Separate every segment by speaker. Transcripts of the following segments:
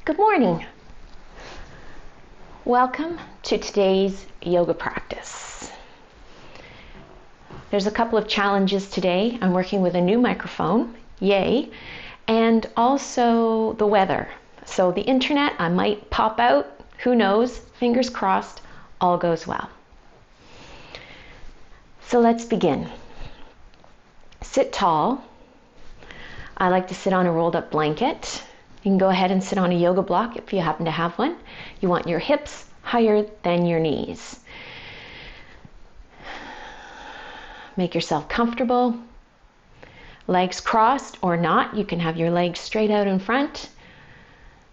Speaker 1: Good morning. Welcome to today's yoga practice. There's a couple of challenges today. I'm working with a new microphone, yay, and also the weather. So the internet, I might pop out, who knows, fingers crossed, all goes well. So let's begin. Sit tall. I like to sit on a rolled up blanket. You can go ahead and sit on a yoga block if you happen to have one. You want your hips higher than your knees. Make yourself comfortable. Legs crossed or not. You can have your legs straight out in front.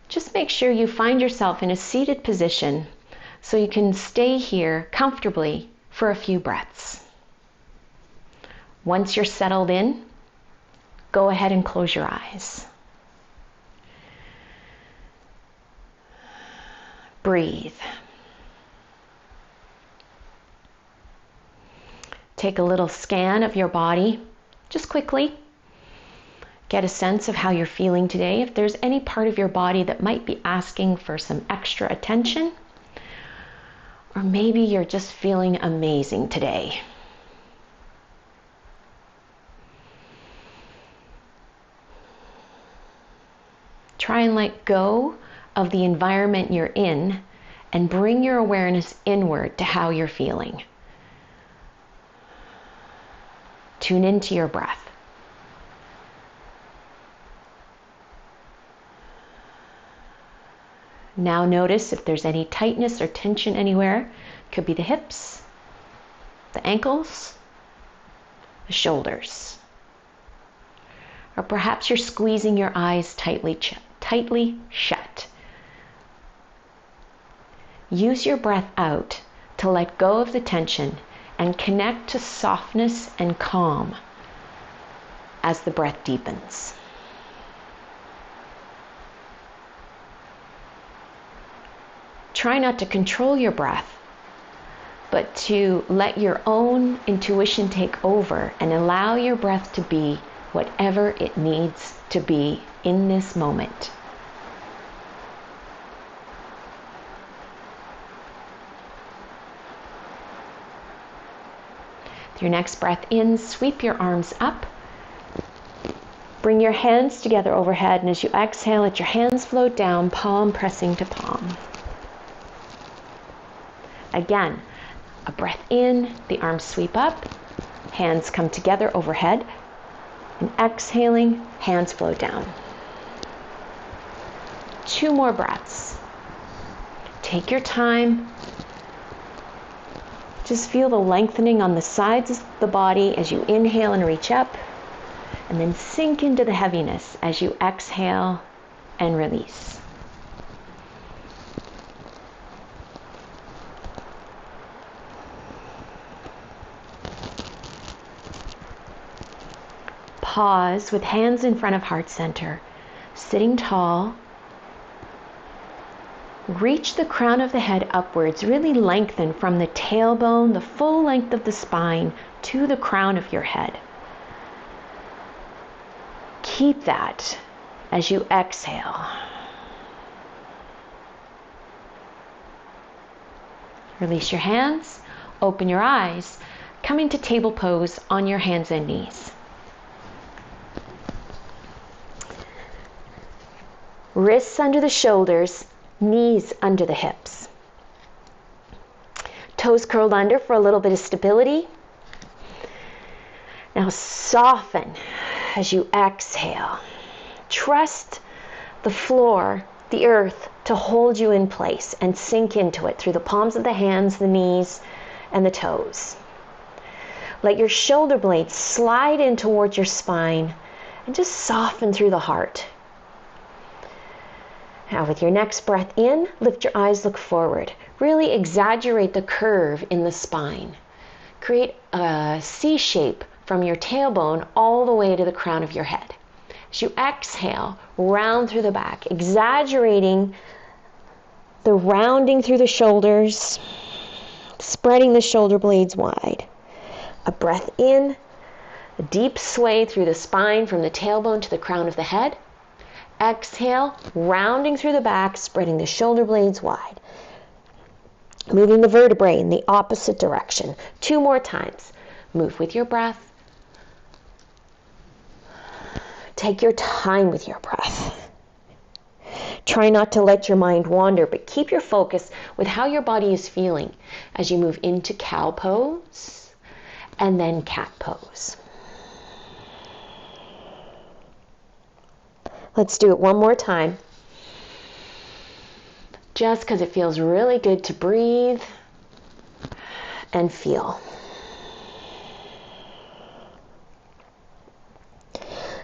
Speaker 1: Just make sure you find yourself in a seated position so you can stay here comfortably for a few breaths. Once you're settled in, go ahead and close your eyes. Breathe. Take a little scan of your body, just quickly. Get a sense of how you're feeling today. If there's any part of your body that might be asking for some extra attention, or maybe you're just feeling amazing today. Try and let go of the environment you're in and bring your awareness inward to how you're feeling. Tune into your breath. Now notice if there's any tightness or tension anywhere. Could be the hips, the ankles, the shoulders. Or perhaps you're squeezing your eyes tightly shut. Use your breath out to let go of the tension and connect to softness and calm as the breath deepens. Try not to control your breath, but to let your own intuition take over and allow your breath to be whatever it needs to be in this moment. With your next breath in, sweep your arms up. Bring your hands together overhead, and as you exhale, let your hands float down, palm pressing to palm. Again, a breath in, the arms sweep up, hands come together overhead, and exhaling, hands float down. 2 more breaths. Take your time. Just feel the lengthening on the sides of the body as you inhale and reach up, and then sink into the heaviness as you exhale and release. Pause with hands in front of heart center, sitting tall. Reach the crown of the head upwards, really lengthen from the tailbone, the full length of the spine, to the crown of your head. Keep that as you exhale. Release your hands, open your eyes, come into table pose on your hands and knees. Wrists under the shoulders, knees under the hips. Toes curled under for a little bit of stability. Now soften as you exhale. Trust the floor, the earth, to hold you in place and sink into it through the palms of the hands, the knees, and the toes. Let your shoulder blades slide in towards your spine and just soften through the heart. Now with your next breath in, lift your eyes, look forward. Really exaggerate the curve in the spine. Create a C shape from your tailbone all the way to the crown of your head. As you exhale, round through the back, exaggerating the rounding through the shoulders, spreading the shoulder blades wide. A breath in, a deep sway through the spine from the tailbone to the crown of the head. Exhale, rounding through the back, spreading the shoulder blades wide. Moving the vertebrae in the opposite direction. 2 more times. Move with your breath. Take your time with your breath. Try not to let your mind wander, but keep your focus with how your body is feeling as you move into cow pose and then cat pose. Let's do it one more time. Just because it feels really good to breathe and feel.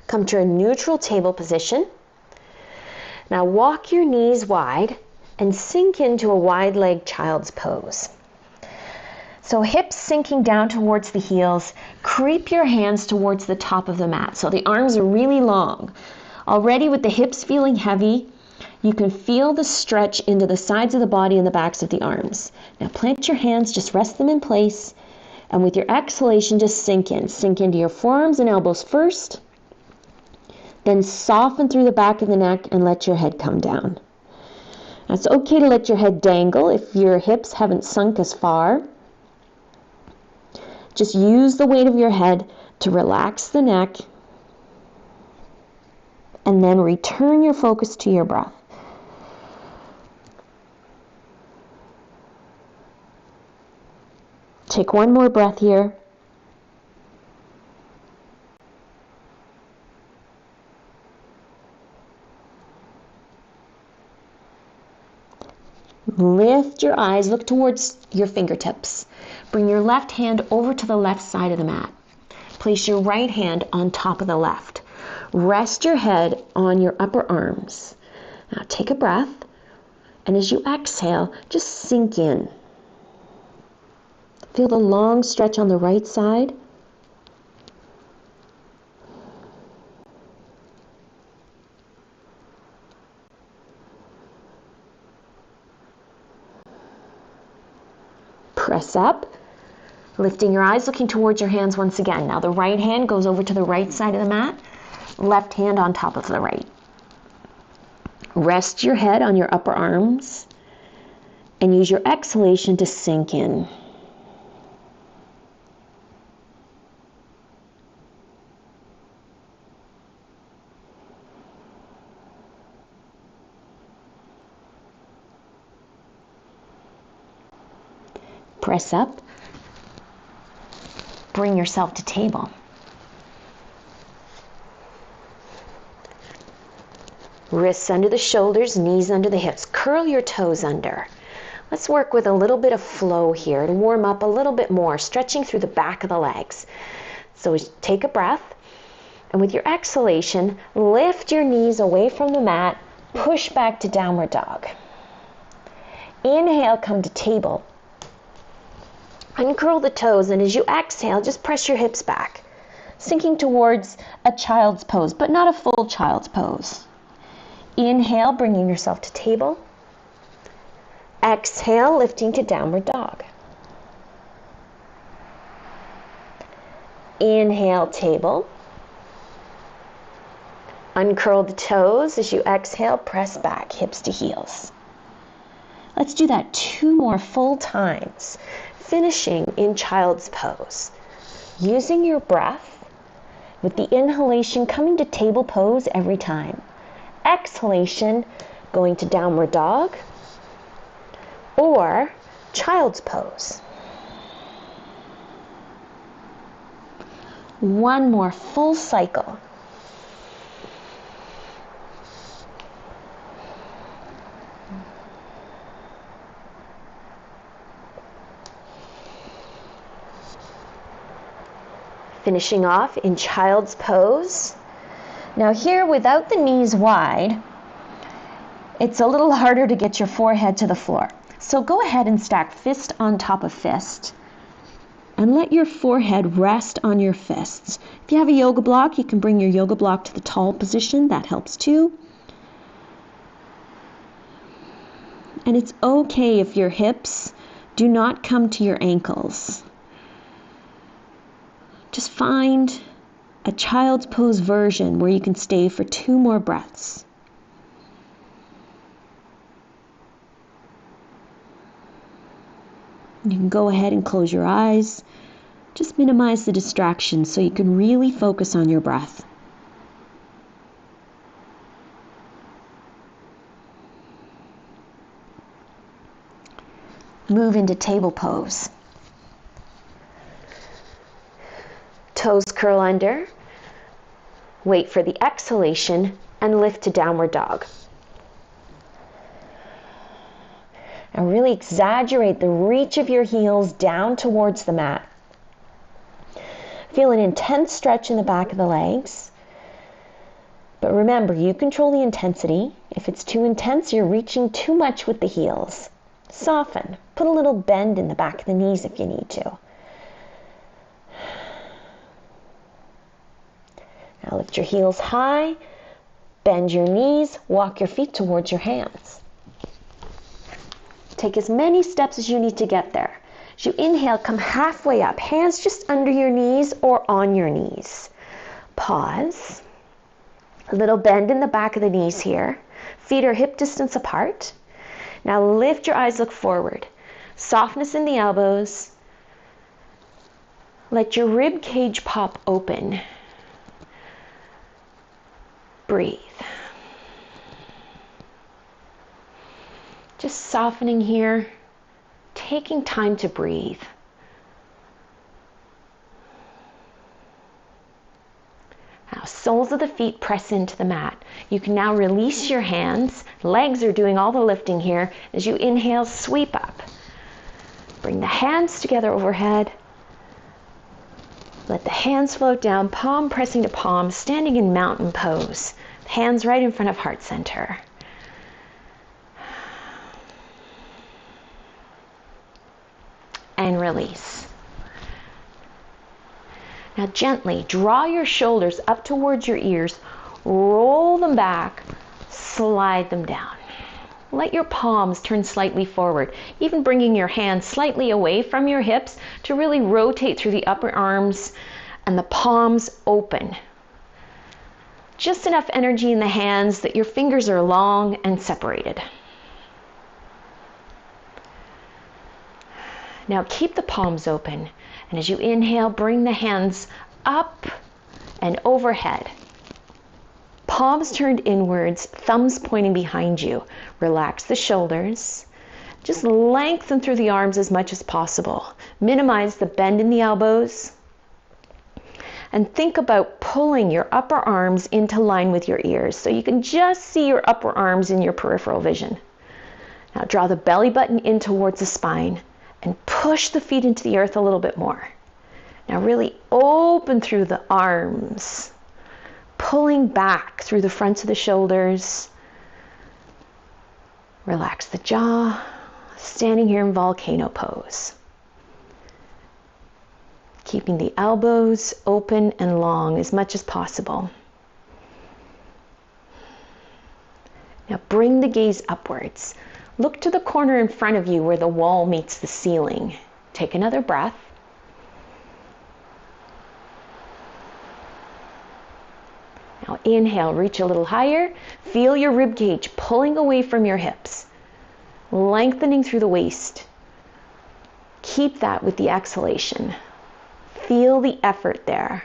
Speaker 1: Come to a neutral table position. Now walk your knees wide and sink into a wide-legged child's pose. So hips sinking down towards the heels. Creep your hands towards the top of the mat. So the arms are really long. Already with the hips feeling heavy, you can feel the stretch into the sides of the body and the backs of the arms. Now plant your hands, just rest them in place. And with your exhalation, just sink in. Sink into your forearms and elbows first. Then soften through the back of the neck and let your head come down. Now it's okay to let your head dangle if your hips haven't sunk as far. Just use the weight of your head to relax the neck. And then return your focus to your breath. Take one more breath here. Lift your eyes, look towards your fingertips. Bring your left hand over to the left side of the mat. Place your right hand on top of the left. Rest your head on your upper arms. Now take a breath, and as you exhale, just sink in. Feel the long stretch on the right side. Press up, lifting your eyes, looking towards your hands once again. Now the right hand goes over to the right side of the mat, left hand on top of the right. Rest your head on your upper arms and use your exhalation to sink in. Press up. Bring yourself to table. Wrists under the shoulders, knees under the hips. Curl your toes under. Let's work with a little bit of flow here to warm up a little bit more, stretching through the back of the legs. So take a breath, and with your exhalation, lift your knees away from the mat, push back to downward dog. Inhale, come to table. Uncurl the toes, and as you exhale, just press your hips back, sinking towards a child's pose, but not a full child's pose. Inhale, bringing yourself to table. Exhale, lifting to downward dog. Inhale, table. Uncurl the toes. As you exhale, press back, hips to heels. Let's do that 2 more full times, finishing in child's pose. Using your breath, with the inhalation coming to table pose every time. Exhalation going to downward dog or child's pose. 1 more full cycle. Finishing off in child's pose. Now here, without the knees wide, it's a little harder to get your forehead to the floor. So go ahead and stack fist on top of fist and let your forehead rest on your fists. If you have a yoga block, you can bring your yoga block to the tall position. That helps too. And it's okay if your hips do not come to your ankles. Just find a child's pose version where you can stay for 2 more breaths. You can go ahead and close your eyes. Just minimize the distractions so you can really focus on your breath. Move into table pose. Toes curl under. Wait for the exhalation and lift to downward dog. And really exaggerate the reach of your heels down towards the mat. Feel an intense stretch in the back of the legs. But remember, you control the intensity. If it's too intense, you're reaching too much with the heels. Soften. Put a little bend in the back of the knees if you need to. Now lift your heels high, bend your knees, walk your feet towards your hands. Take as many steps as you need to get there. As you inhale, come halfway up, hands just under your knees or on your knees. Pause. A little bend in the back of the knees here. Feet are hip distance apart. Now lift your eyes, look forward. Softness in the elbows. Let your rib cage pop open. Breathe. Just softening here, taking time to breathe. Now, soles of the feet press into the mat. You can now release your hands. Legs are doing all the lifting here. As you inhale, sweep up. Bring the hands together overhead. Let the hands float down, palm pressing to palm, standing in mountain pose. Hands right in front of heart center. And release. Now gently draw your shoulders up towards your ears, roll them back, slide them down. Let your palms turn slightly forward, even bringing your hands slightly away from your hips to really rotate through the upper arms and the palms open. Just enough energy in the hands that your fingers are long and separated. Now keep the palms open, and as you inhale, bring the hands up and overhead. Palms turned inwards, thumbs pointing behind you. Relax the shoulders. Just lengthen through the arms as much as possible. Minimize the bend in the elbows. And think about pulling your upper arms into line with your ears so you can just see your upper arms in your peripheral vision. Now draw the belly button in towards the spine and push the feet into the earth a little bit more. Now really open through the arms, pulling back through the fronts of the shoulders. Relax the jaw, standing here in volcano pose. Keeping the elbows open and long as much as possible. Now bring the gaze upwards. Look to the corner in front of you where the wall meets the ceiling. Take another breath. Now inhale, reach a little higher. Feel your rib cage pulling away from your hips, lengthening through the waist. Keep that with the exhalation. Feel the effort there.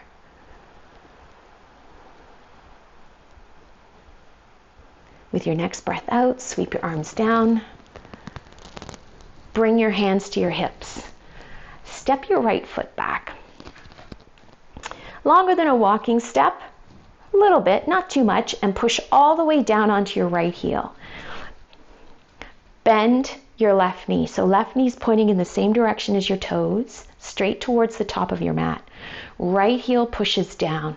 Speaker 1: With your next breath out, sweep your arms down. Bring your hands to your hips. Step your right foot back. Longer than a walking step, a little bit, not too much, and push all the way down onto your right heel. Bend your left knee. So left knee's pointing in the same direction as your toes, straight towards the top of your mat. Right heel pushes down.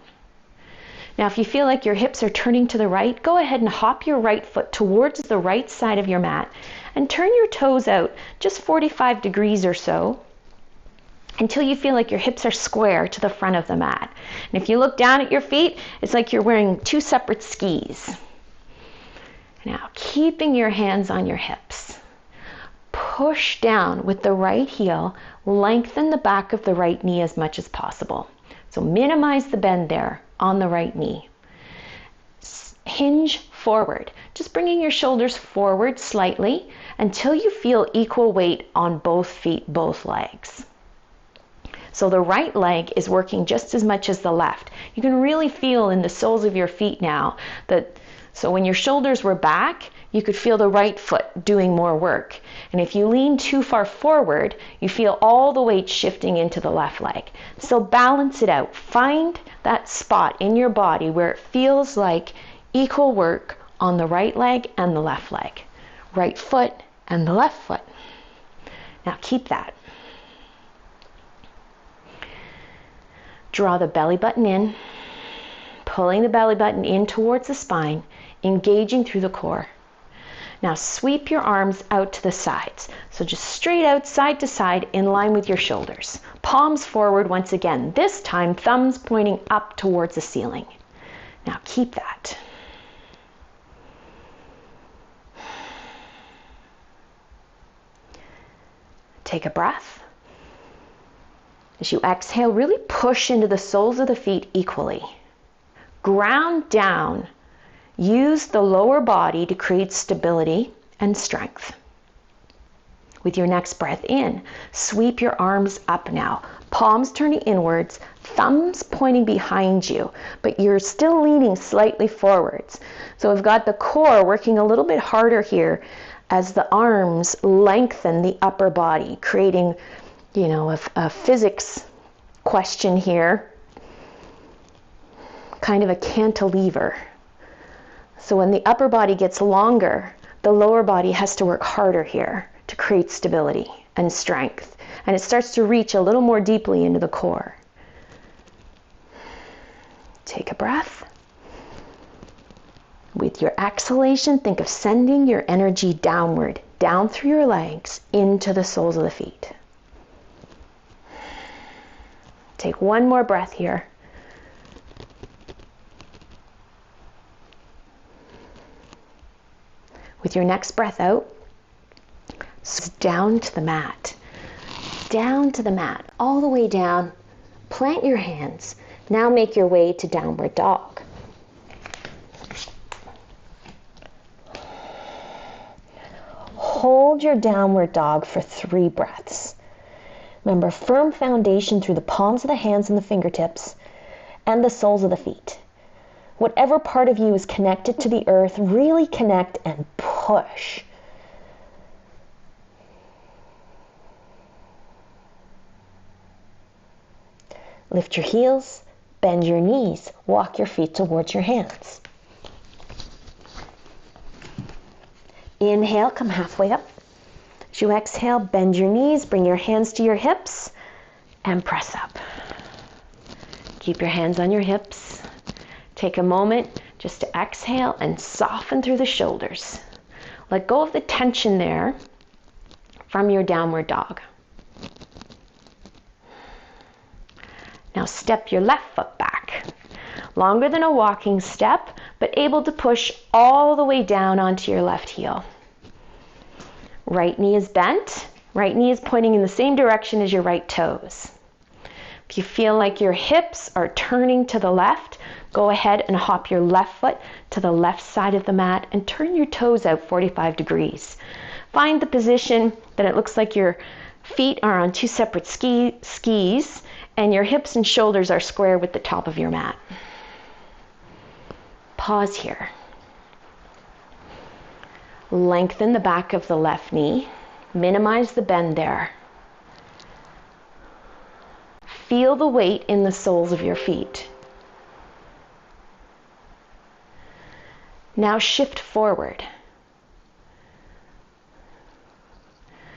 Speaker 1: Now, if you feel like your hips are turning to the right, go ahead and hop your right foot towards the right side of your mat and turn your toes out just 45 degrees or so until you feel like your hips are square to the front of the mat. And if you look down at your feet, it's like you're wearing two separate skis. Now, keeping your hands on your hips. Push down with the right heel, lengthen the back of the right knee as much as possible. So minimize the bend there on the right knee. Hinge forward. just bringing your shoulders forward slightly until you feel equal weight on both feet, both legs. So the right leg is working just as much as the left. You can really feel in the soles of your feet now that, so when your shoulders were back, you could feel the right foot doing more work. And if you lean too far forward, you feel all the weight shifting into the left leg. So balance it out. Find that spot in your body where it feels like equal work on the right leg and the left leg. Right foot and the left foot. Now keep that. Draw the belly button in, pulling the belly button in towards the spine, engaging through the core. Now sweep your arms out to the sides. So just straight out, side to side, in line with your shoulders. Palms forward once again. This time, thumbs pointing up towards the ceiling. Now keep that. Take a breath. As you exhale, really push into the soles of the feet equally. Ground down. Use the lower body to create stability and strength. With your next breath in, sweep your arms up now. Palms turning inwards, thumbs pointing behind you, but you're still leaning slightly forwards. So we've got the core working a little bit harder here as the arms lengthen the upper body, creating a physics question here, kind of a cantilever. So when the upper body gets longer, the lower body has to work harder here to create stability and strength. And it starts to reach a little more deeply into the core. Take a breath. With your exhalation, think of sending your energy downward, down through your legs, into the soles of the feet. Take one more breath here. With your next breath out, down to the mat. Down to the mat, all the way down. Plant your hands. Now make your way to downward dog. Hold your downward dog for 3 breaths. Remember, firm foundation through the palms of the hands and the fingertips and the soles of the feet. Whatever part of you is connected to the earth, really connect and push. Lift your heels, bend your knees, walk your feet towards your hands. Inhale, come halfway up. As you exhale, bend your knees, bring your hands to your hips, and press up. Keep your hands on your hips. Take a moment just to exhale and soften through the shoulders. Let go of the tension there from your downward dog. Now step your left foot back. Longer than a walking step, but able to push all the way down onto your left heel. Right knee is bent. Right knee is pointing in the same direction as your right toes. If you feel like your hips are turning to the left, go ahead and hop your left foot to the left side of the mat and turn your toes out 45 degrees. Find the position that it looks like your feet are on 2 separate skis and your hips and shoulders are square with the top of your mat. Pause here. Lengthen the back of the left knee. Minimize the bend there. Feel the weight in the soles of your feet. Now shift forward.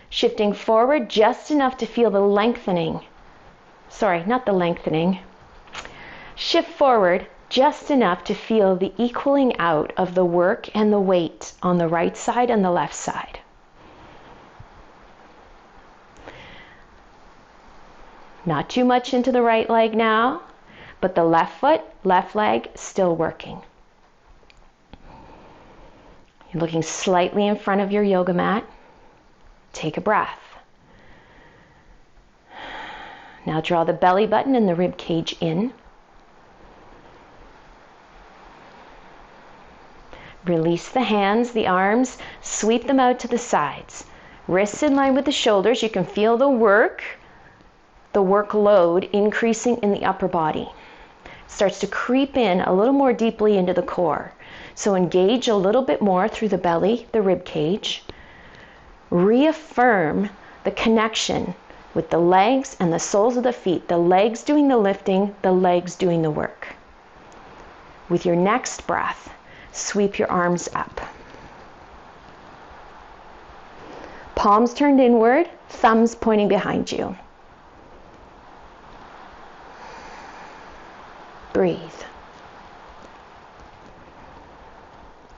Speaker 1: Shifting forward just enough to feel the lengthening. Sorry, not the lengthening. Shift forward just enough to feel the equaling out of the work and the weight on the right side and the left side. Not too much into the right leg now, but the left foot, left leg still working. You're looking slightly in front of your yoga mat. Take a breath. Now draw the belly button and the rib cage in. Release the hands, the arms, sweep them out to the sides. Wrists in line with the shoulders. You can feel the workload increasing in the upper body. Starts to creep in a little more deeply into the core. So engage a little bit more through the belly, the rib cage. Reaffirm the connection with the legs and the soles of the feet. The legs doing the lifting, the legs doing the work. With your next breath, sweep your arms up. Palms turned inward, thumbs pointing behind you. Breathe.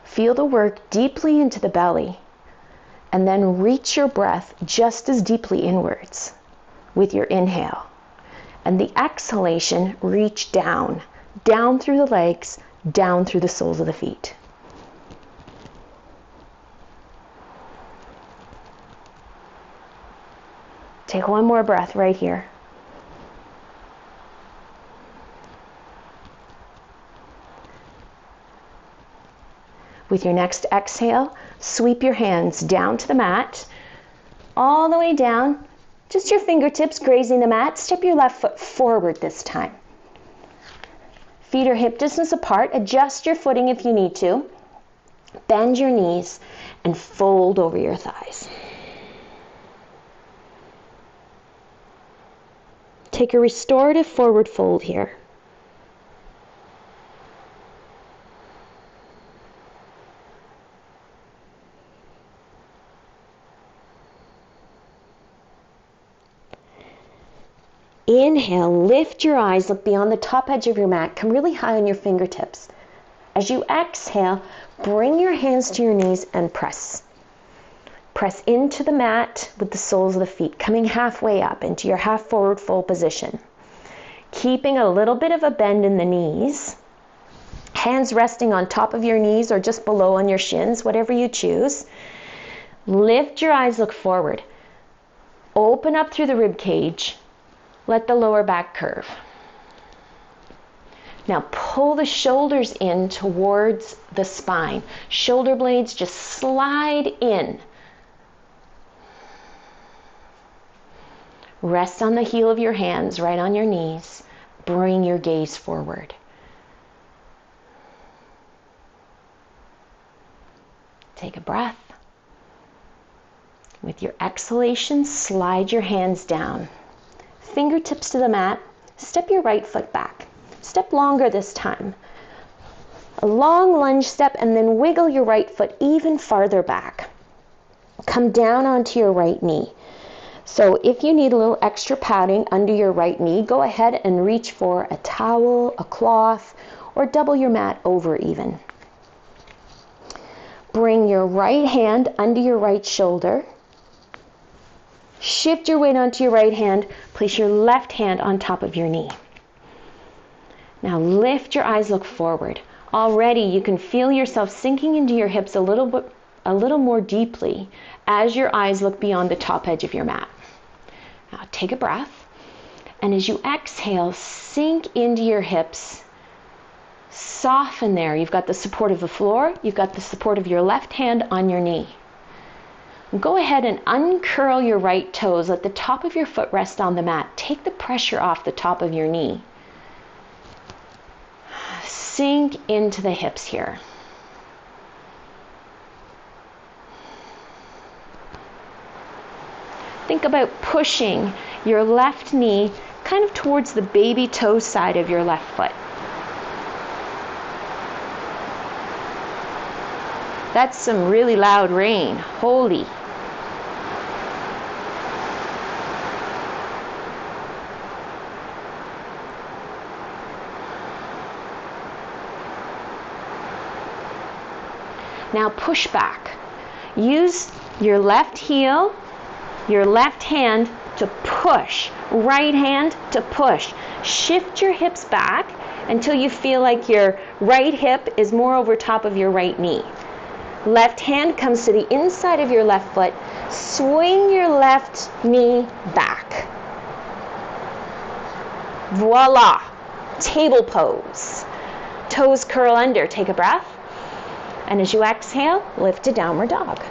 Speaker 1: Feel the work deeply into the belly, and then reach your breath just as deeply inwards with your inhale. And the exhalation, reach down, down through the legs, down through the soles of the feet. Take one more breath right here. With your next exhale, sweep your hands down to the mat, all the way down, just your fingertips grazing the mat. Step your left foot forward this time. Feet are hip distance apart. Adjust your footing if you need to. Bend your knees and fold over your thighs. Take a restorative forward fold here. Inhale, lift your eyes, look beyond the top edge of your mat, come really high on your fingertips. As you exhale, bring your hands to your knees and press. Press into the mat with the soles of the feet, coming halfway up into your half forward fold position. Keeping a little bit of a bend in the knees. Hands resting on top of your knees or just below on your shins, whatever you choose. Lift your eyes, look forward. Open up through the rib cage. Let the lower back curve. Now pull the shoulders in towards the spine. Shoulder blades just slide in. Rest on the heel of your hands, right on your knees. Bring your gaze forward. Take a breath. With your exhalation, slide your hands down. Fingertips to the mat. Step your right foot back. Step longer this time. A long lunge step and then wiggle your right foot even farther back. Come down onto your right knee. So if you need a little extra padding under your right knee, go ahead and reach for a towel, a cloth, or double your mat over even. Bring your right hand under your right shoulder. Shift your weight onto your right hand. Place your left hand on top of your knee. Now lift your eyes, look forward. Already you can feel yourself sinking into your hips a little more deeply as your eyes look beyond the top edge of your mat. Now take a breath, and as you exhale, sink into your hips. Soften there. You've got the support of the floor. You've got the support of your left hand on your knee. Go ahead and uncurl your right toes. Let the top of your foot rest on the mat. Take the pressure off the top of your knee. Sink into the hips here. Think about pushing your left knee kind of towards the baby toe side of your left foot. That's some really loud rain. Holy. Now push back. Use your left heel, your left hand to push. Right hand to push. Shift your hips back until you feel like your right hip is more over top of your right knee. Left hand comes to the inside of your left foot. Swing your left knee back. Voila! Table pose. Toes curl under. Take a breath. And as you exhale, lift to downward dog.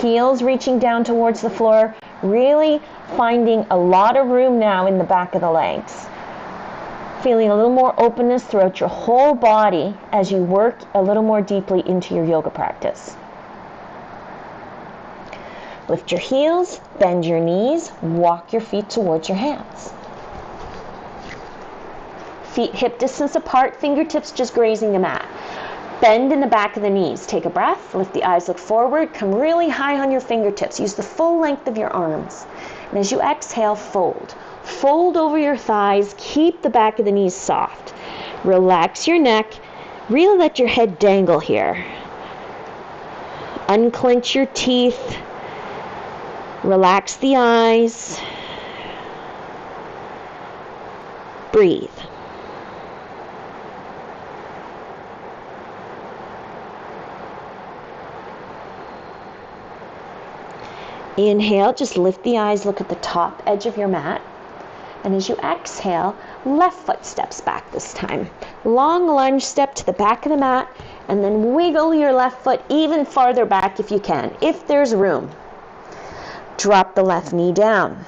Speaker 1: Heels reaching down towards the floor, really finding a lot of room now in the back of the legs. Feeling a little more openness throughout your whole body as you work a little more deeply into your yoga practice. Lift your heels, bend your knees, walk your feet towards your hands. Feet hip distance apart, fingertips just grazing the mat. Bend in the back of the knees. Take a breath, lift the eyes, look forward, come really high on your fingertips. Use the full length of your arms. And as you exhale, fold. Fold over your thighs, keep the back of the knees soft. Relax your neck, really let your head dangle here. Unclench your teeth, relax the eyes. Breathe. Inhale, just lift the eyes, look at the top edge of your mat. And as you exhale, left foot steps back this time. Long lunge step to the back of the mat, and then wiggle your left foot even farther back if you can, if there's room. Drop the left knee down.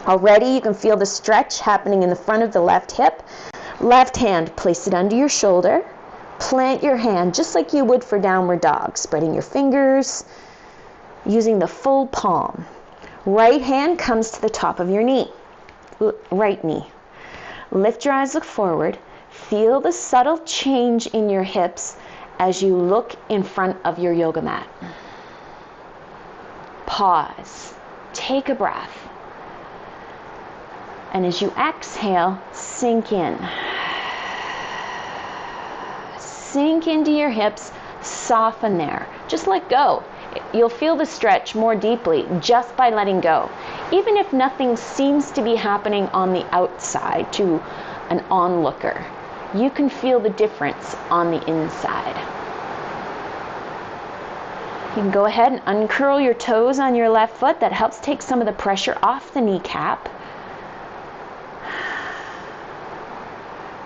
Speaker 1: Already you can feel the stretch happening in the front of the left hip. Left hand, place it under your shoulder. Plant your hand just like you would for downward dog, spreading your fingers, using the full palm. Right hand comes to the top of your knee. Right knee. Lift your eyes, look forward. Feel the subtle change in your hips as you look in front of your yoga mat. Pause. Take a breath. And as you exhale, sink in. Sink into your hips, soften there. Just let go. You'll feel the stretch more deeply just by letting go. Even if nothing seems to be happening on the outside to an onlooker, you can feel the difference on the inside. You can go ahead and uncurl your toes on your left foot. That helps take some of the pressure off the kneecap.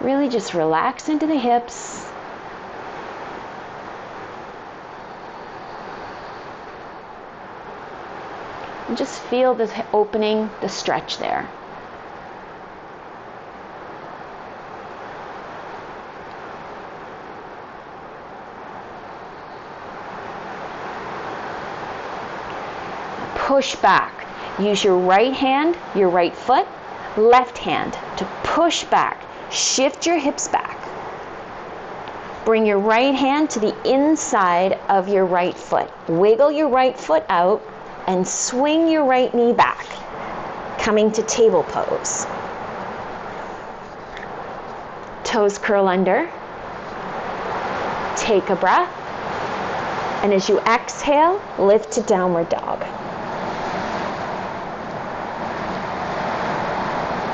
Speaker 1: Really just relax into the hips. And just feel the opening, the stretch there. Push back. Use your right hand, your right foot, left hand to push back. Shift your hips back. Bring your right hand to the inside of your right foot. Wiggle your right foot out and swing your right knee back, coming to table pose. Toes curl under. Take a breath. And as you exhale, lift to downward dog.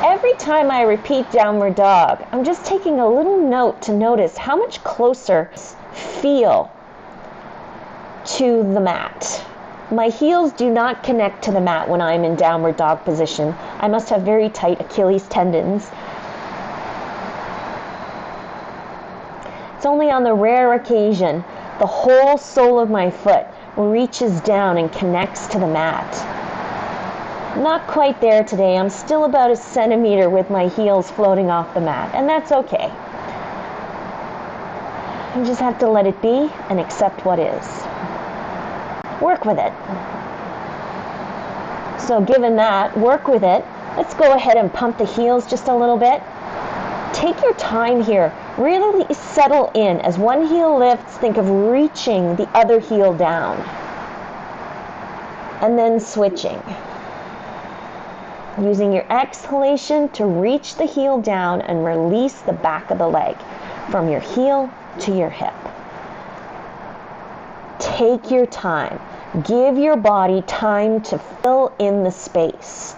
Speaker 1: Every time I repeat downward dog, I'm just taking a little note to notice how much closer I feel to the mat. My heels do not connect to the mat when I'm in downward dog position. I must have very tight Achilles tendons. It's only on the rare occasion the whole sole of my foot reaches down and connects to the mat. Not quite there today. I'm still about a centimeter with my heels floating off the mat, and that's okay. You just have to let it be and accept what is. Work with it. So given that, work with it. Let's go ahead and pump the heels just a little bit. Take your time here. Really settle in. As one heel lifts, think of reaching the other heel down. And then switching. Using your exhalation to reach the heel down and release the back of the leg from your heel to your hip. Take your time. Give your body time to fill in the space.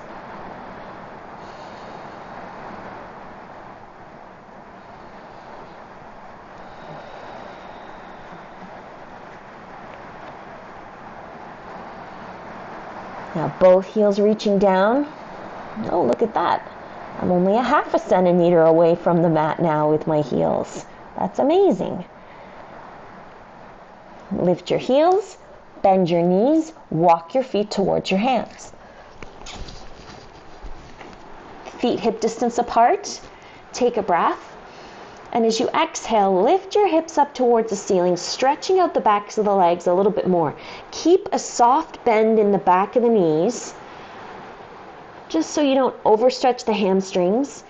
Speaker 1: Now both heels reaching down. Oh, look at that. I'm only a half a centimeter away from the mat now with my heels. That's amazing. Lift your heels, bend your knees, walk your feet towards your hands. Feet hip distance apart. Take a breath. And as you exhale, lift your hips up towards the ceiling, stretching out the backs of the legs a little bit more. Keep a soft bend in the back of the knees, just so you don't overstretch the hamstrings.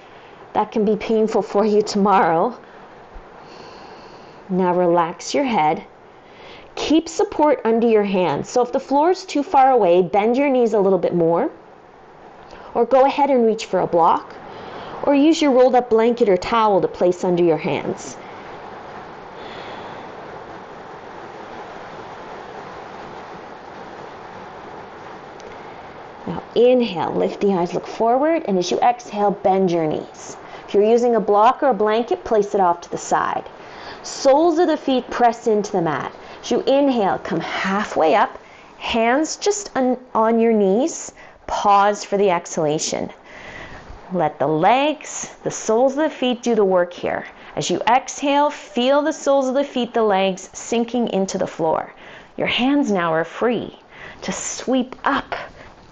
Speaker 1: That can be painful for you tomorrow. Now relax your head. Keep support under your hands. So if the floor is too far away, bend your knees a little bit more. Or go ahead and reach for a block. Or use your rolled up blanket or towel to place under your hands. Now inhale, lift the eyes, look forward, and as you exhale, bend your knees. If you're using a block or a blanket, place it off to the side. Soles of the feet press into the mat. As you inhale, come halfway up, hands just on your knees. Pause for the exhalation. Let the legs, the soles of the feet do the work here. As you exhale, feel the soles of the feet, the legs sinking into the floor. Your hands now are free to sweep up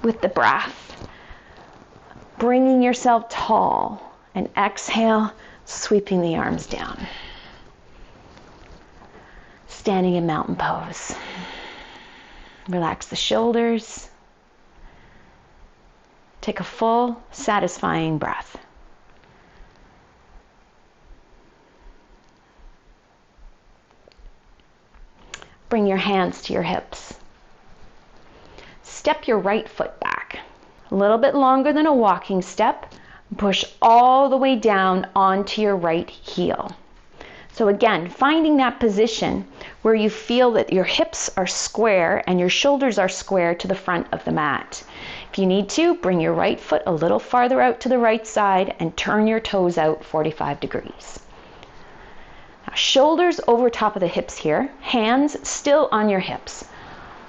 Speaker 1: with the breath, bringing yourself tall, and exhale, sweeping the arms down. Standing in mountain pose. Relax the shoulders. Take a full, satisfying breath. Bring your hands to your hips. Step your right foot back. A little bit longer than a walking step. Push all the way down onto your right heel. So again, finding that position where you feel that your hips are square and your shoulders are square to the front of the mat. If you need to, bring your right foot a little farther out to the right side and turn your toes out 45 degrees. Now, shoulders over top of the hips here, hands still on your hips.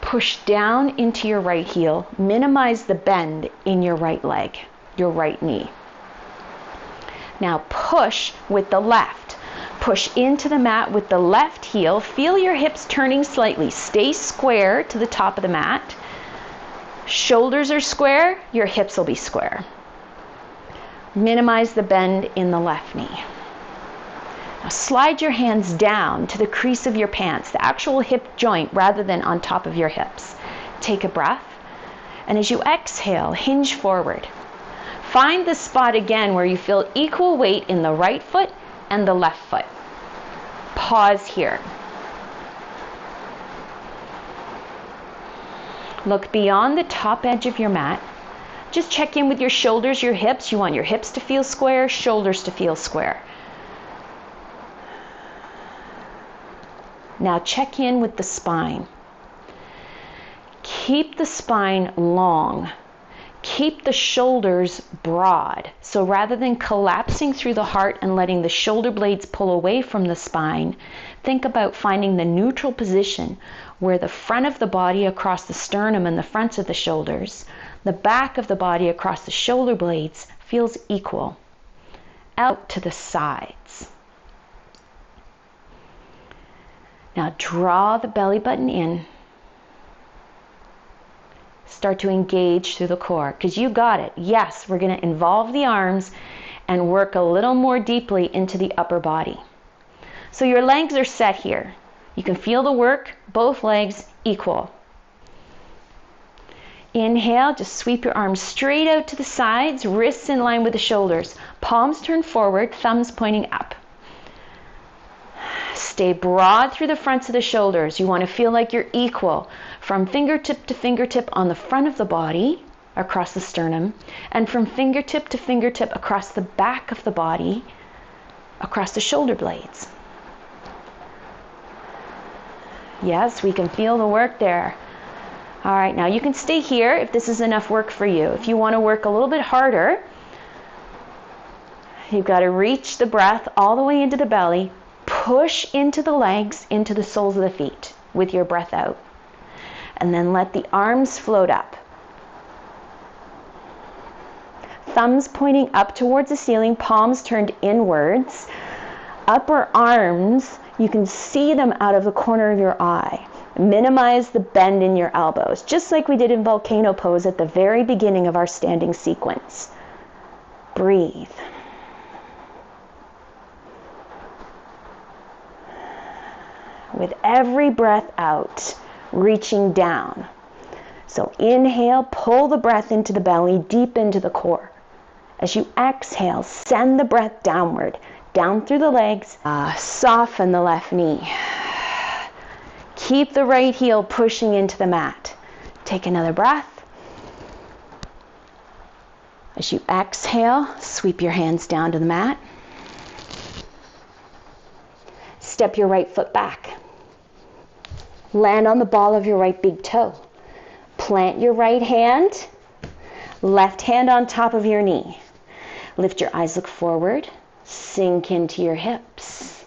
Speaker 1: Push down into your right heel, minimize the bend in your right leg, your right knee. Now push with the left. Push into the mat with the left heel. Feel your hips turning slightly. Stay square to the top of the mat. Shoulders are square, your hips will be square. Minimize the bend in the left knee. Now slide your hands down to the crease of your pants, the actual hip joint, rather than on top of your hips. Take a breath, and as you exhale, hinge forward. Find the spot again where you feel equal weight in the right foot and the left foot. Pause here. Look beyond the top edge of your mat. Just check in with your shoulders, your hips. You want your hips to feel square, shoulders to feel square. Now check in with the spine. Keep the spine long. Keep the shoulders broad. So rather than collapsing through the heart and letting the shoulder blades pull away from the spine, think about finding the neutral position where the front of the body across the sternum and the fronts of the shoulders, the back of the body across the shoulder blades feels equal. Out to the sides. Now draw the belly button in. Start to engage through the core, because you got it. Yes, we're going to involve the arms and work a little more deeply into the upper body. So your legs are set here. You can feel the work, both legs equal. Inhale, just sweep your arms straight out to the sides, wrists in line with the shoulders. Palms turn forward, thumbs pointing up. Stay broad through the fronts of the shoulders. You want to feel like you're equal from fingertip to fingertip on the front of the body, across the sternum, and from fingertip to fingertip across the back of the body, across the shoulder blades. Yes, we can feel the work there. All right, now you can stay here if this is enough work for you. If you want to work a little bit harder, you've got to reach the breath all the way into the belly, push into the legs, into the soles of the feet with your breath out. And then let the arms float up.
Speaker 2: Thumbs pointing up towards the ceiling, palms turned inwards. Upper arms, you can see them out of the corner of your eye. Minimize the bend in your elbows, just like we did in volcano pose at the very beginning of our standing sequence. Breathe. With every breath out, reaching down. So inhale, pull the breath into the belly, deep into the core. As you exhale, send the breath downward, down through the legs. Soften the left knee. Keep the right heel pushing into the mat. Take another breath. As you exhale, sweep your hands down to the mat. Step your right foot back. Land on the ball of your right big toe. Plant your right hand, left hand on top of your knee. Lift your eyes, look forward, sink into your hips.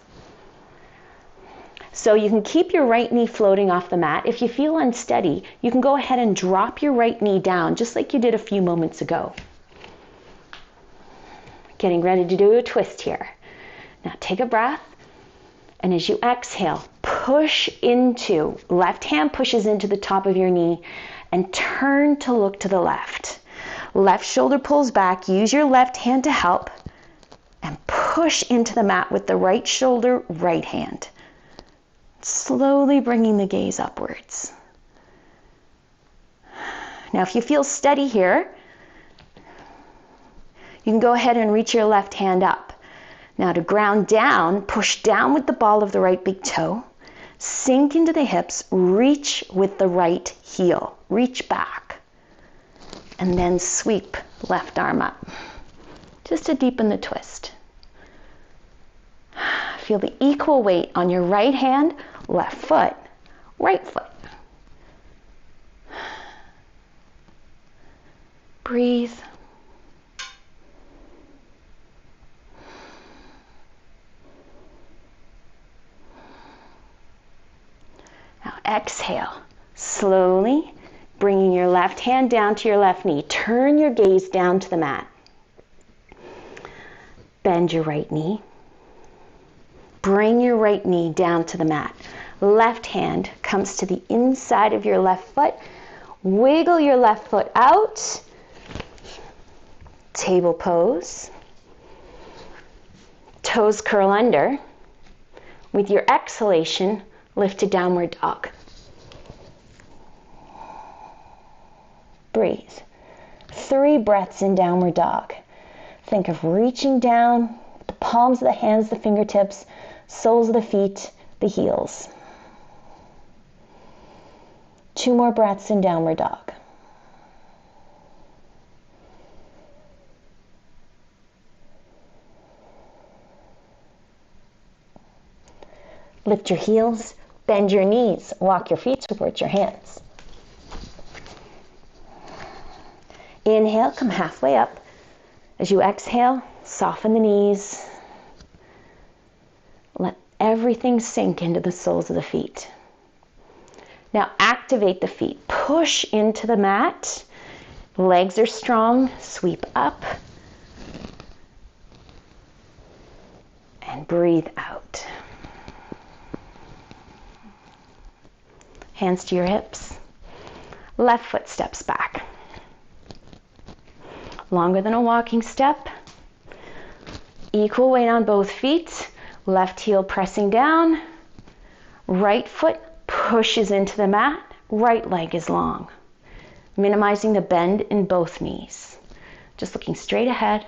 Speaker 2: So you can keep your right knee floating off the mat. If you feel unsteady, you can go ahead and drop your right knee down, just like you did a few moments ago. Getting ready to do a twist here. Now take a breath, and as you exhale, push into, left hand pushes into the top of your knee, and turn to look to the left. Left shoulder pulls back, use your left hand to help, and push into the mat with the right shoulder, right hand. Slowly bringing the gaze upwards. Now if you feel steady here, you can go ahead and reach your left hand up. Now to ground down, push down with the ball of the right big toe, sink into the hips, reach with the right heel, reach back, and then sweep left arm up, just to deepen the twist. Feel the equal weight on your right hand, left foot, right foot. Breathe. Now exhale, slowly bringing your left hand down to your left knee. Turn your gaze down to the mat. Bend your right knee. Bring your right knee down to the mat. Left hand comes to the inside of your left foot. Wiggle your left foot out. Table pose. Toes curl under. With your exhalation, lift to downward dog. Breathe. 3 breaths in downward dog. Think of reaching down, the palms of the hands, the fingertips, soles of the feet, the heels. 2 more breaths in downward dog. Lift your heels, bend your knees, walk your feet towards your hands. Inhale, come halfway up. As you exhale, soften the knees. Let everything sink into the soles of the feet. Now activate the feet. Push into the mat. Legs are strong. Sweep up. And breathe out. Hands to your hips. Left foot steps back. Longer than a walking step. Equal weight on both feet. Left heel pressing down. Right foot pushes into the mat. Right leg is long. Minimizing the bend in both knees. Just looking straight ahead.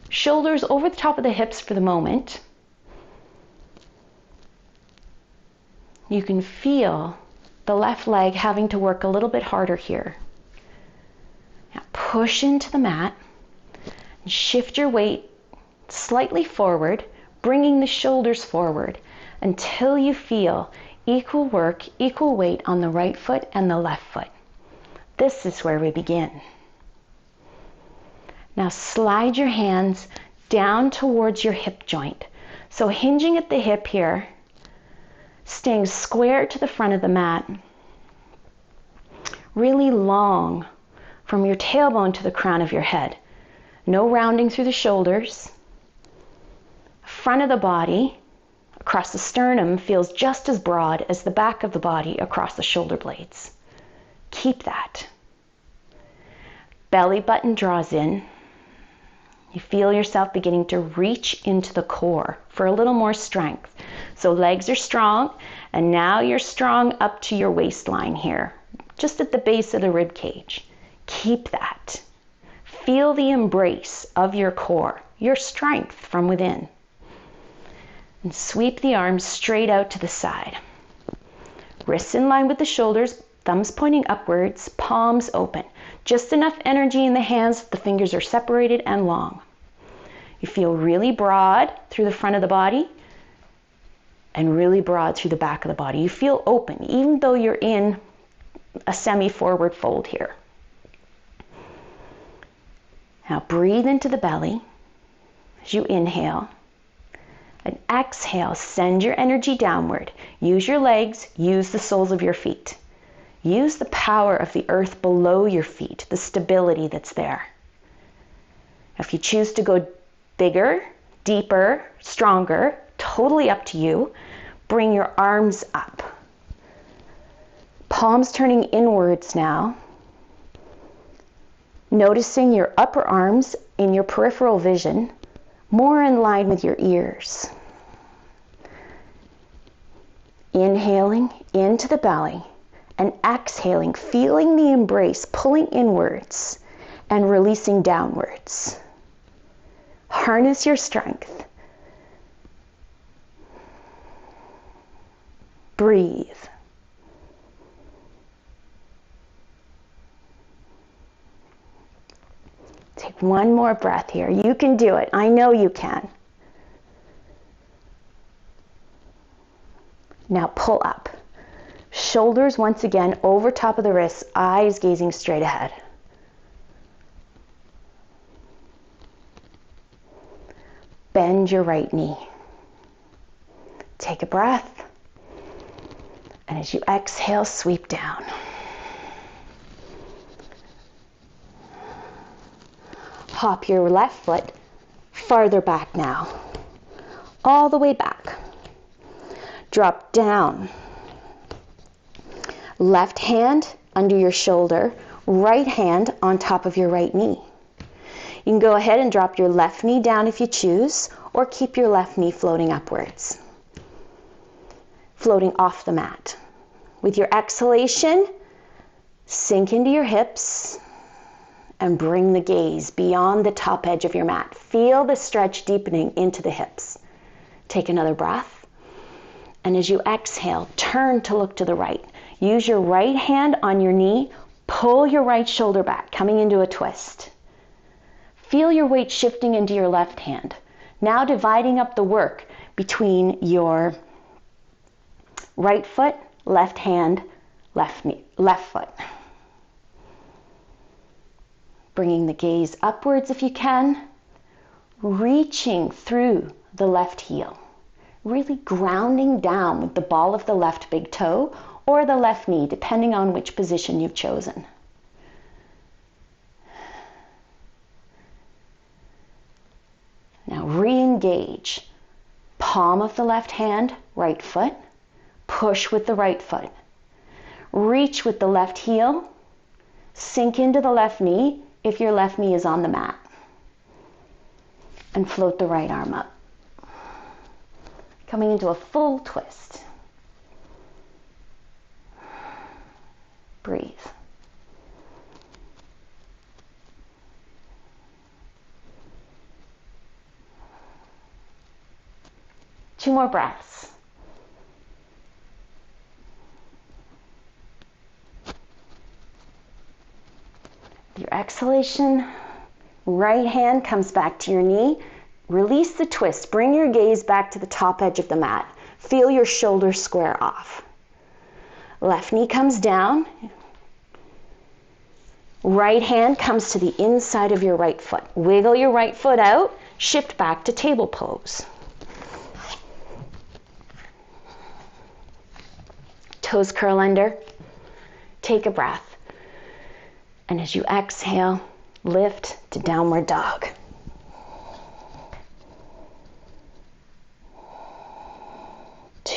Speaker 2: Shoulders over the top of the hips for the moment. You can feel the left leg having to work a little bit harder here. Now push into the mat and shift your weight slightly forward, bringing the shoulders forward until you feel equal work, equal weight on the right foot and the left foot. This is where we begin. Now slide your hands down towards your hip joint. So hinging at the hip here, staying square to the front of the mat, really long from your tailbone to the crown of your head. No rounding through the shoulders. Front of the body across the sternum feels just as broad as the back of the body across the shoulder blades. Keep that. Belly button draws in. You feel yourself beginning to reach into the core for a little more strength. So legs are strong, and now you're strong up to your waistline here, just at the base of the rib cage. Keep that. Feel the embrace of your core, your strength from within. And sweep the arms straight out to the side. Wrists in line with the shoulders, thumbs pointing upwards, palms open. Just enough energy in the hands that the fingers are separated and long. You feel really broad through the front of the body and really broad through the back of the body. You feel open, even though you're in a semi-forward fold here. Now breathe into the belly as you inhale. And exhale, send your energy downward. Use your legs, use the soles of your feet. Use the power of the earth below your feet, the stability that's there. If you choose to go bigger, deeper, stronger, totally up to you, bring your arms up. Palms turning inwards now. Noticing your upper arms in your peripheral vision, more in line with your ears. Inhaling into the belly and exhaling, feeling the embrace, pulling inwards and releasing downwards. Harness your strength. Breathe. Take one more breath here. You can do it. I know you can. Now pull up. Shoulders once again over top of the wrists, eyes gazing straight ahead. Bend your right knee. Take a breath. And as you exhale, sweep down. Hop your left foot farther back now. All the way back. Drop down. Left hand under your shoulder, right hand on top of your right knee. You can go ahead and drop your left knee down if you choose, or keep your left knee floating upwards. Floating off the mat. With your exhalation, sink into your hips and bring the gaze beyond the top edge of your mat. Feel the stretch deepening into the hips. Take another breath. And as you exhale, turn to look to the right. Use your right hand on your knee. Pull your right shoulder back, coming into a twist. Feel your weight shifting into your left hand. Now dividing up the work between your right foot, left hand, left knee, left foot. Bringing the gaze upwards if you can. Reaching through the left heel. Really grounding down with the ball of the left big toe or the left knee, depending on which position you've chosen. Now re-engage. Palm of the left hand, right foot. Push with the right foot. Reach with the left heel. Sink into the left knee if your left knee is on the mat. And float the right arm up. Coming into a full twist. Breathe. Two more breaths. Your exhalation, right hand comes back to your knee. Release the twist. Bring your gaze back to the top edge of the mat. Feel your shoulders square off. Left knee comes down. Right hand comes to the inside of your right foot. Wiggle your right foot out. Shift back to table pose. Toes curl under. Take a breath. And as you exhale, lift to downward dog.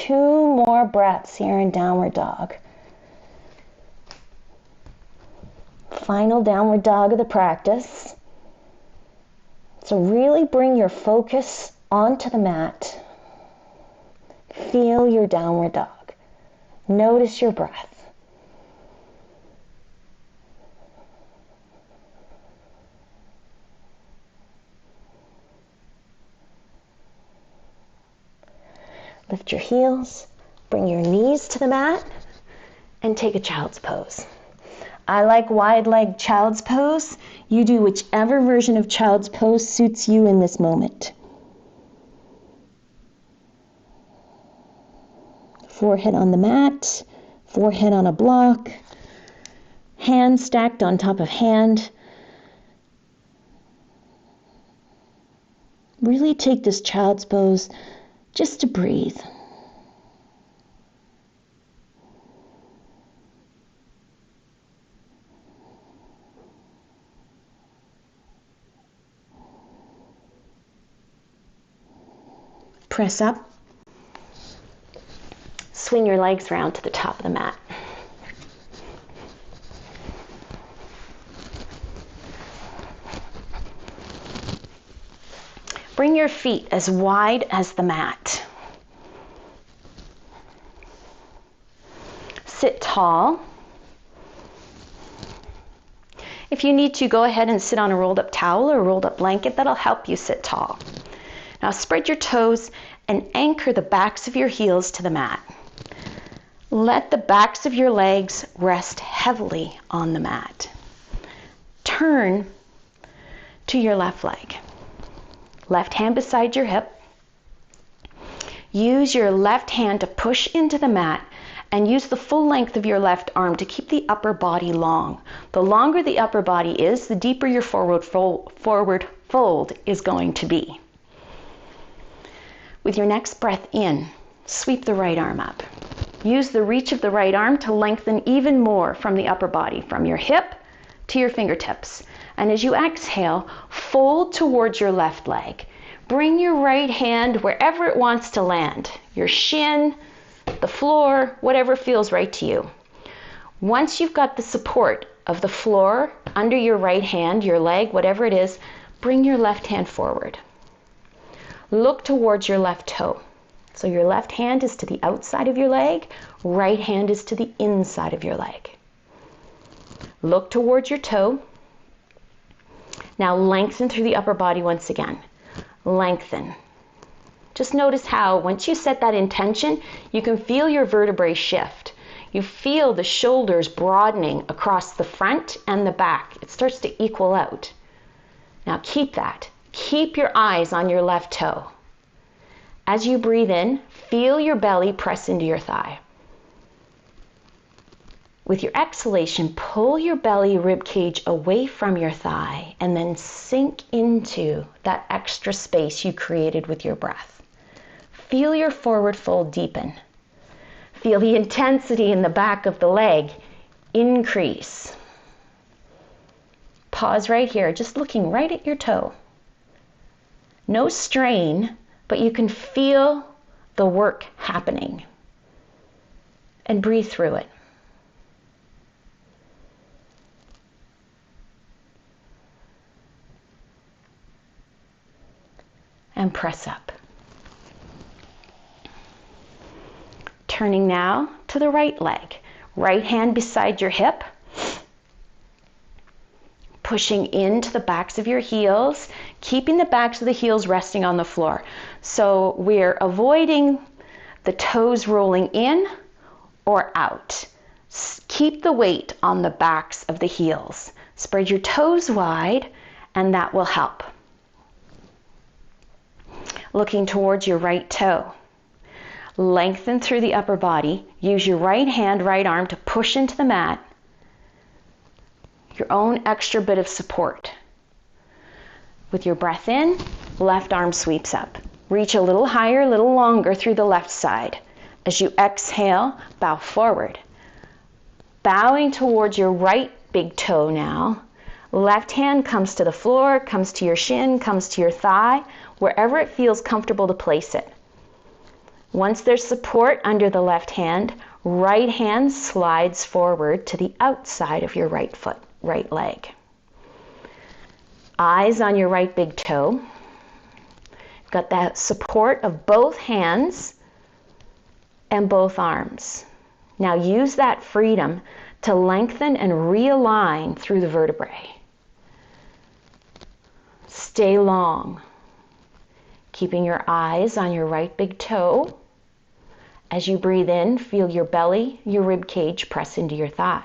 Speaker 2: 2 more breaths here in downward dog. Final downward dog of the practice. So really bring your focus onto the mat. Feel your downward dog. Notice your breath. Lift your heels, bring your knees to the mat, and take a child's pose. I like wide leg child's pose. You do whichever version of child's pose suits you in this moment. Forehead on the mat, forehead on a block, hand stacked on top of hand. Really take this child's pose just to breathe. Press up. Swing your legs around to the top of the mat. Bring your feet as wide as the mat. Sit tall. If you need to, go ahead and sit on a rolled up towel or a rolled up blanket. That'll help you sit tall. Now spread your toes and anchor the backs of your heels to the mat. Let the backs of your legs rest heavily on the mat. Turn to your left leg. Left hand beside your hip. Use your left hand to push into the mat and use the full length of your left arm to keep the upper body long. The longer the upper body is, the deeper your forward fold is going to be. With your next breath in, sweep the right arm up. Use the reach of the right arm to lengthen even more from the upper body, from your hip to your fingertips. And as you exhale, fold towards your left leg. Bring your right hand wherever it wants to land. Your shin, the floor, whatever feels right to you. Once you've got the support of the floor under your right hand, your leg, whatever it is, bring your left hand forward. Look towards your left toe. So your left hand is to the outside of your leg, right hand is to the inside of your leg. Look towards your toe. Now lengthen through the upper body once again. Lengthen. Just notice how once you set that intention, you can feel your vertebrae shift. You feel the shoulders broadening across the front and the back. It starts to equal out. Now keep that. Keep your eyes on your left toe. As you breathe in, feel your belly press into your thigh. With your exhalation, pull your belly rib cage away from your thigh and then sink into that extra space you created with your breath. Feel your forward fold deepen. Feel the intensity in the back of the leg increase. Pause right here, just looking right at your toe. No strain, but you can feel the work happening. And breathe through it. And press up. Turning now to the right leg. Right hand beside your hip. Pushing into the backs of your heels, keeping the backs of the heels resting on the floor. So we're avoiding the toes rolling in or out. Keep the weight on the backs of the heels. Spread your toes wide, and that will help. Looking towards your right toe. Lengthen through the upper body. Use your right hand, right arm to push into the mat. Your own extra bit of support. With your breath in, left arm sweeps up. Reach a little higher, a little longer through the left side. As you exhale, bow forward. Bowing towards your right big toe now. Left hand comes to the floor, comes to your shin, comes to your thigh, wherever it feels comfortable to place it. Once there's support under the left hand slides forward to the outside of your right foot, right leg. Eyes on your right big toe. Got that support of both hands and both arms. Now use that freedom to lengthen and realign through the vertebrae. Stay long, keeping your eyes on your right big toe. As you breathe in, feel your belly, your rib cage press into your thigh.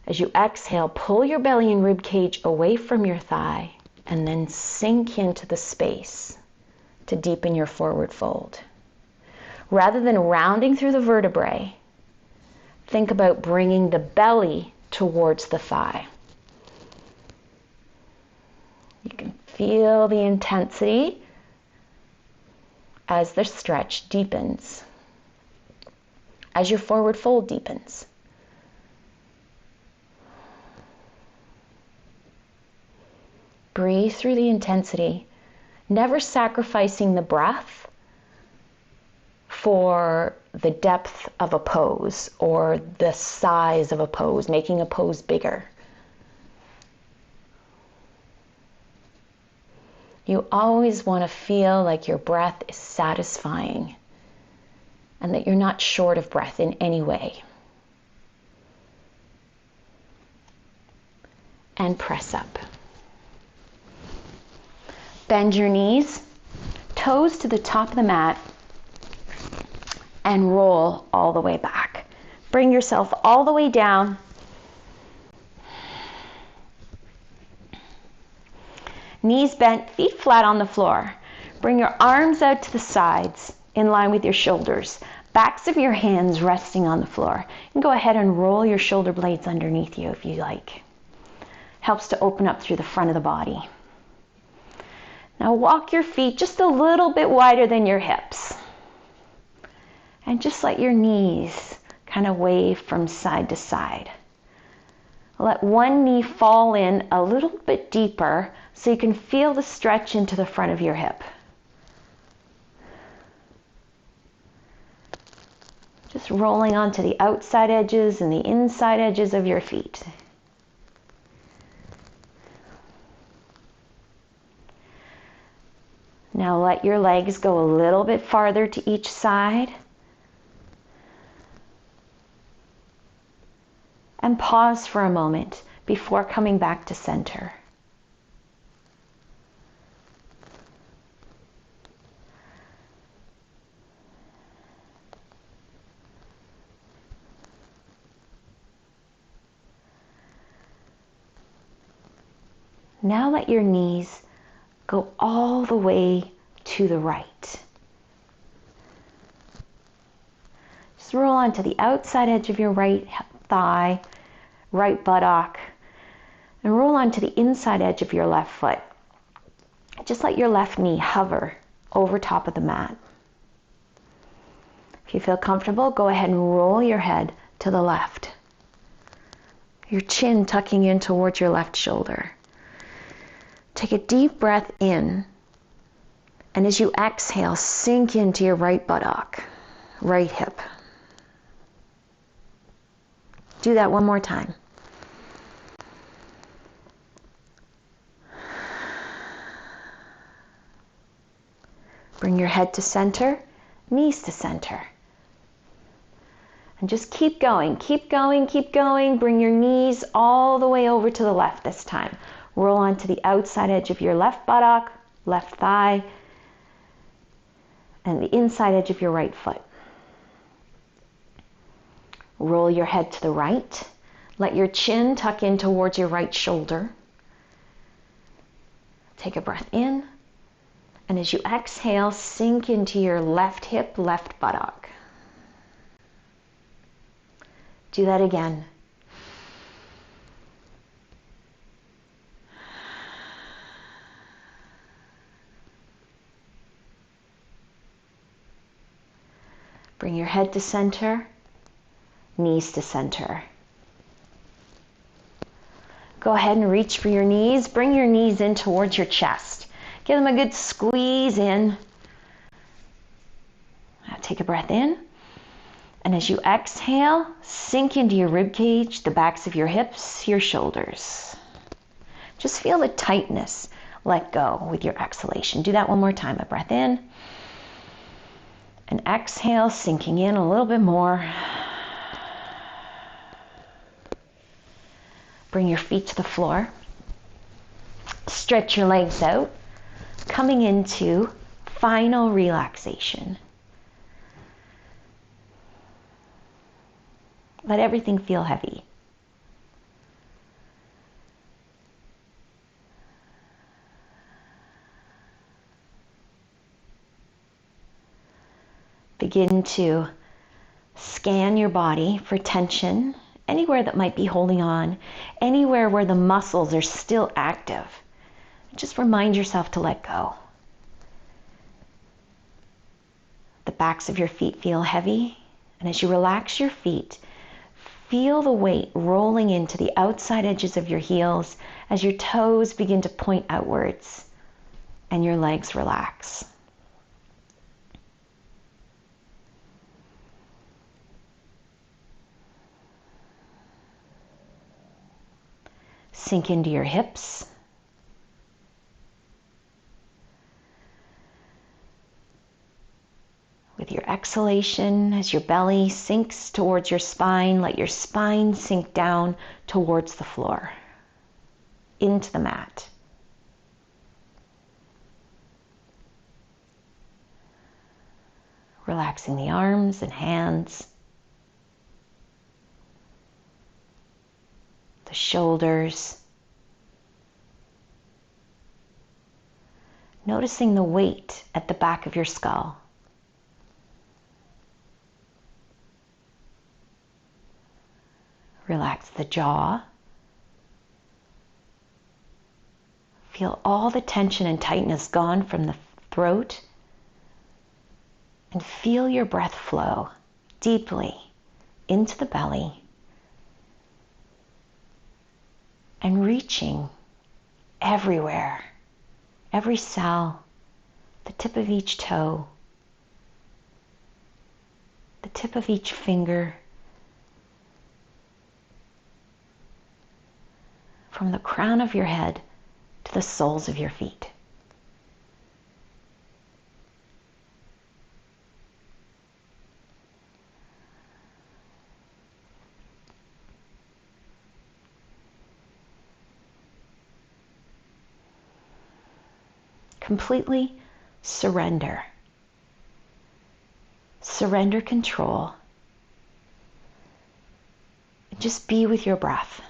Speaker 2: As you exhale, pull your belly and rib cage away from your thigh and then sink into the space to deepen your forward fold. Rather than rounding through the vertebrae, think about bringing the belly towards the thigh. You can feel the intensity as the stretch deepens, as your forward fold deepens. Breathe through the intensity, never sacrificing the breath for the depth of a pose or the size of a pose, making a pose bigger. You always want to feel like your breath is satisfying and that you're not short of breath in any way. And press up. Bend your knees, toes to the top of the mat, and roll all the way back. Bring yourself all the way down. Knees bent, feet flat on the floor. Bring your arms out to the sides in line with your shoulders. Backs of your hands resting on the floor. And go ahead and roll your shoulder blades underneath you if you like. Helps to open up through the front of the body. Now walk your feet just a little bit wider than your hips. And just let your knees kind of wave from side to side. Let one knee fall in a little bit deeper so you can feel the stretch into the front of your hip. Just rolling onto the outside edges and the inside edges of your feet. Now let your legs go a little bit farther to each side. And pause for a moment before coming back to center. Now let your knees go all the way to the right. Just roll onto the outside edge of your right thigh, right buttock, and roll onto the inside edge of your left foot. Just let your left knee hover over top of the mat. If you feel comfortable, go ahead and roll your head to the left. Your chin tucking in towards your left shoulder. Take a deep breath in, and as you exhale, sink into your right buttock, right hip. Do that one more time. Bring your head to center, knees to center. And just keep going, keep going, keep going. Bring your knees all the way over to the left this time. Roll onto the outside edge of your left buttock, left thigh, and the inside edge of your right foot. Roll your head to the right. Let your chin tuck in towards your right shoulder. Take a breath in. And as you exhale, sink into your left hip, left buttock. Do that again. Bring your head to center, knees to center. Go ahead and reach for your knees. Bring your knees in towards your chest. Give them a good squeeze in. take a breath in. And as you exhale, sink into your rib cage, the backs of your hips, your shoulders. Just feel the tightness let go with your exhalation. Do that one more time. A breath in. And exhale, sinking in a little bit more. Bring your feet to the floor. Stretch your legs out. Coming into final relaxation. Let everything feel heavy. Begin to scan your body for tension, anywhere that might be holding on, anywhere where the muscles are still active. Just remind yourself to let go. The backs of your feet feel heavy, and as you relax your feet, feel the weight rolling into the outside edges of your heels as your toes begin to point outwards and your legs relax. Sink into your hips. With your exhalation, as your belly sinks towards your spine, let your spine sink down towards the floor, into the mat. Relaxing the arms and hands, the shoulders. Noticing the weight at the back of your skull. Relax the jaw. Feel all the tension and tightness gone from the throat. And feel your breath flow deeply into the belly and reaching everywhere, every cell, the tip of each toe, the tip of each finger, from the crown of your head to the soles of your feet. Completely surrender. Surrender control. And just be with your breath.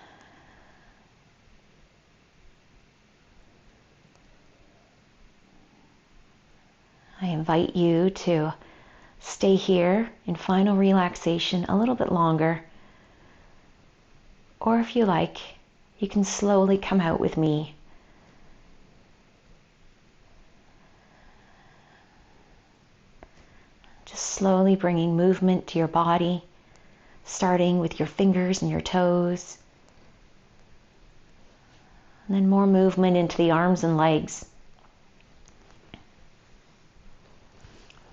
Speaker 2: I invite you to stay here in final relaxation a little bit longer. Or if you like, you can slowly come out with me. Just slowly bringing movement to your body, starting with your fingers and your toes. And then more movement into the arms and legs.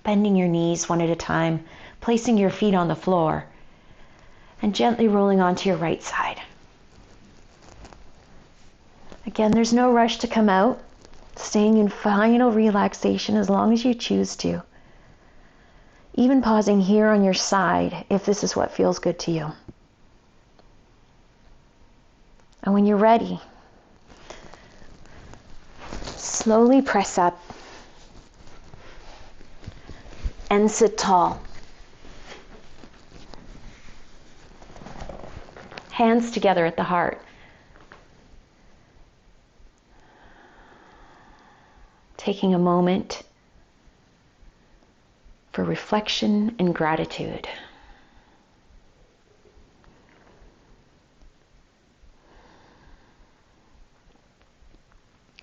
Speaker 2: Bending your knees one at a time, placing your feet on the floor, and gently rolling onto your right side. Again, there's no rush to come out, staying in final relaxation as long as you choose to. Even pausing here on your side if this is what feels good to you. And when you're ready, slowly press up and sit tall. Hands together at the heart. Taking a moment for reflection and gratitude.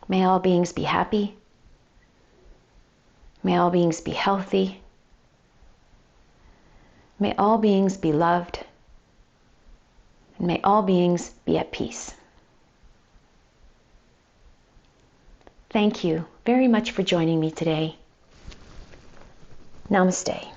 Speaker 2: May all beings be happy. May all beings be healthy. May all beings be loved. And may all beings be at peace. Thank you very much for joining me today. Namaste.